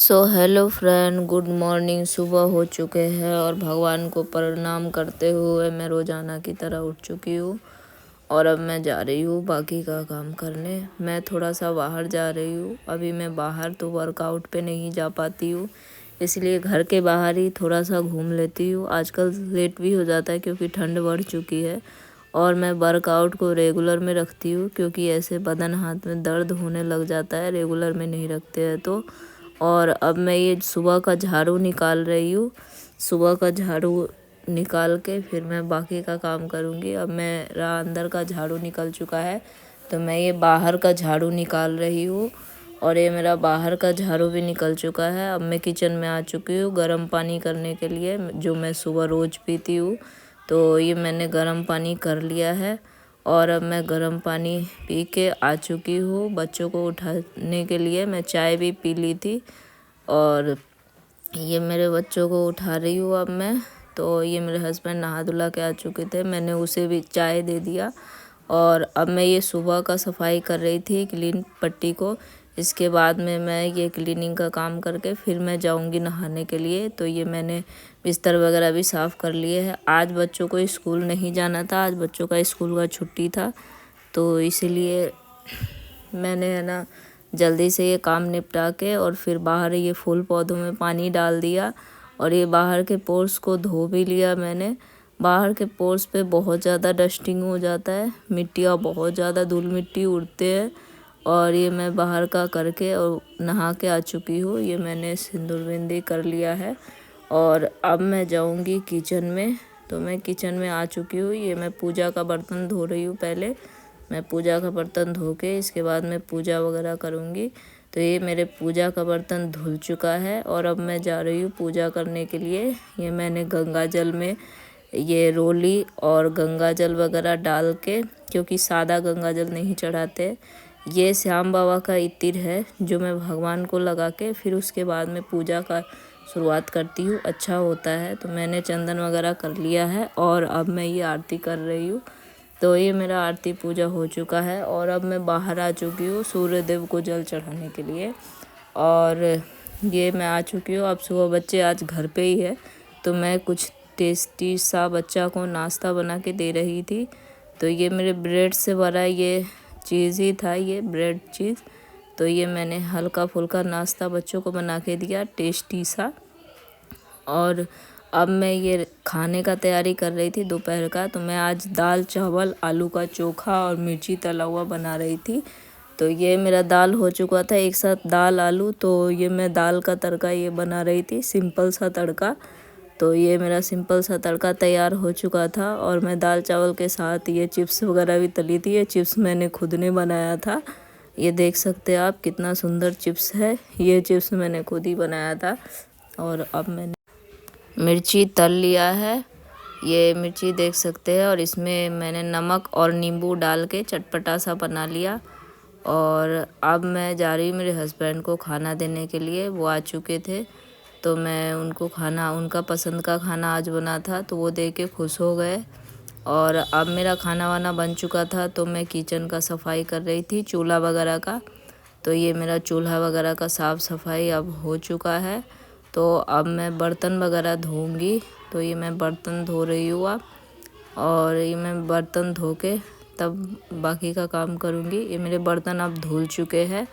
Hello friend, good morning. सुबह हो चुके हैं और भगवान को प्रणाम करते हुए मैं रोज़ाना की तरह उठ चुकी हूँ। और अब मैं जा रही हूँ बाकी का काम करने। मैं थोड़ा सा बाहर जा रही हूँ। अभी मैं बाहर तो वर्कआउट पे नहीं जा पाती हूँ, इसलिए घर के बाहर ही थोड़ा सा घूम लेती हूँ। आजकल लेट भी हो जाता है क्योंकि ठंड बढ़ चुकी है। और मैं वर्कआउट को रेगुलर में रखती हूँ क्योंकि ऐसे बदन हाथ में दर्द होने लग जाता है रेगुलर में नहीं रखते हैं तो। और अब मैं ये सुबह का झाड़ू निकाल रही हूँ। सुबह का झाड़ू निकाल के फिर मैं बाकी का काम करूँगी। अब मेरा अंदर का झाड़ू निकल चुका है तो मैं ये बाहर का झाड़ू निकाल रही हूँ। और ये मेरा बाहर का झाड़ू भी निकल चुका है। अब मैं किचन में आ चुकी हूँ गर्म पानी करने के लिए, जो मैं सुबह रोज़ पीती हूँ। तो ये मैंने गर्म पानी कर लिया है और अब मैं गर्म पानी पी के आ चुकी हूँ। बच्चों को उठाने के लिए मैं चाय भी पी ली थी और ये मेरे बच्चों को उठा रही हूँ अब मैं। तो ये मेरे हस्बैंड नहा धुला के आ चुके थे, मैंने उसे भी चाय दे दिया। और अब मैं ये सुबह का सफाई कर रही थी क्लीन पट्टी को। इसके बाद में मैं ये क्लीनिंग का काम करके फिर मैं जाऊंगी नहाने के लिए। तो ये मैंने बिस्तर वगैरह भी साफ़ कर लिए हैं। आज बच्चों को स्कूल नहीं जाना था, आज बच्चों का स्कूल का छुट्टी था, तो इसीलिए मैंने है ना जल्दी से ये काम निपटा के और फिर बाहर ये फूल पौधों में पानी डाल दिया। और ये बाहर के पोर्स को धो भी लिया मैंने। बाहर के पोर्स पे बहुत ज़्यादा डस्टिंग हो जाता है, मिट्टियाँ बहुत ज़्यादा धूल मिट्टी उड़ते हैं। और ये मैं बाहर का करके और नहा के आ चुकी हूँ। ये मैंने सिंदूर बिंदी कर लिया है और अब मैं जाऊँगी किचन में। तो मैं किचन में आ चुकी हूँ। ये मैं पूजा का बर्तन धो रही हूँ। पहले मैं पूजा का बर्तन धो के इसके बाद मैं पूजा वगैरह करूँगी। तो ये मेरे पूजा का बर्तन धुल चुका है और अब मैं जा रही हूँ पूजा करने के लिए। ये मैंने गंगा जल में ये रोली और गंगा जल वगैरह डाल के, क्योंकि सादा गंगा जल नहीं चढ़ाते। ये श्याम बाबा का इत्र है जो मैं भगवान को लगा के फिर उसके बाद में पूजा का शुरुआत करती हूँ, अच्छा होता है। तो मैंने चंदन वगैरह कर लिया है और अब मैं ये आरती कर रही हूँ। तो ये मेरा आरती पूजा हो चुका है और अब मैं बाहर आ चुकी हूँ सूर्य देव को जल चढ़ाने के लिए। और ये मैं आ चुकी हूँ। अब सुबह बच्चे आज घर पे ही है तो मैं कुछ टेस्टी सा बच्चा को नाश्ता बना के दे रही थी। तो ये मेरे ब्रेड से भरा ये चीज़ ही था, ये ब्रेड चीज़। तो ये मैंने हल्का फुल्का नाश्ता बच्चों को बना के दिया टेस्टी सा। और अब मैं ये खाने का तैयारी कर रही थी दोपहर का। तो मैं आज दाल चावल आलू का चोखा और मिर्ची तला हुआ बना रही थी। तो ये मेरा दाल हो चुका था एक साथ दाल आलू। तो ये मैं दाल का तड़का ये बना रही थी, सिंपल सा तड़का। तो ये मेरा सिंपल सा तड़का तैयार हो चुका था और मैं दाल चावल के साथ ये चिप्स वगैरह भी तली थी। ये चिप्स मैंने खुद ने बनाया था, ये देख सकते हैं आप कितना सुंदर चिप्स है। ये चिप्स मैंने खुद ही बनाया था। और अब मैंने मिर्ची तल लिया है, ये मिर्ची देख सकते हैं। और इसमें मैंने नमक और नींबू डाल के चटपटा सा बना लिया। और अब मैं जा रही हूँ मेरे हस्बैंड को खाना देने के लिए, वो आ चुके थे। तो मैं उनको खाना, उनका पसंद का खाना आज बना था तो वो दे के खुश हो गए। और अब मेरा खाना वाना बन चुका था तो मैं किचन का सफाई कर रही थी, चूल्हा वगैरह का। तो ये मेरा चूल्हा वगैरह का साफ़ सफाई अब हो चुका है। तो अब मैं बर्तन वगैरह धोऊंगी। तो ये मैं बर्तन धो रही हूँ अब। और ये मैं बर्तन धो के तब बाकी का काम करूँगी। ये मेरे बर्तन अब धुल चुके हैं।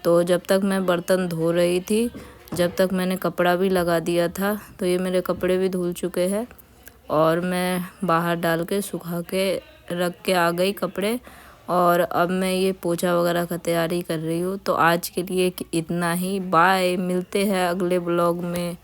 तो जब तक मैं बर्तन धो रही थी, जब तक मैंने कपड़ा भी लगा दिया था। तो ये मेरे कपड़े भी धुल चुके हैं और मैं बाहर डाल के सुखा के रख के आ गई कपड़े। और अब मैं ये पोछा वगैरह का तैयारी कर रही हूँ। तो आज के लिए इतना ही, बाय, मिलते हैं अगले ब्लॉग में।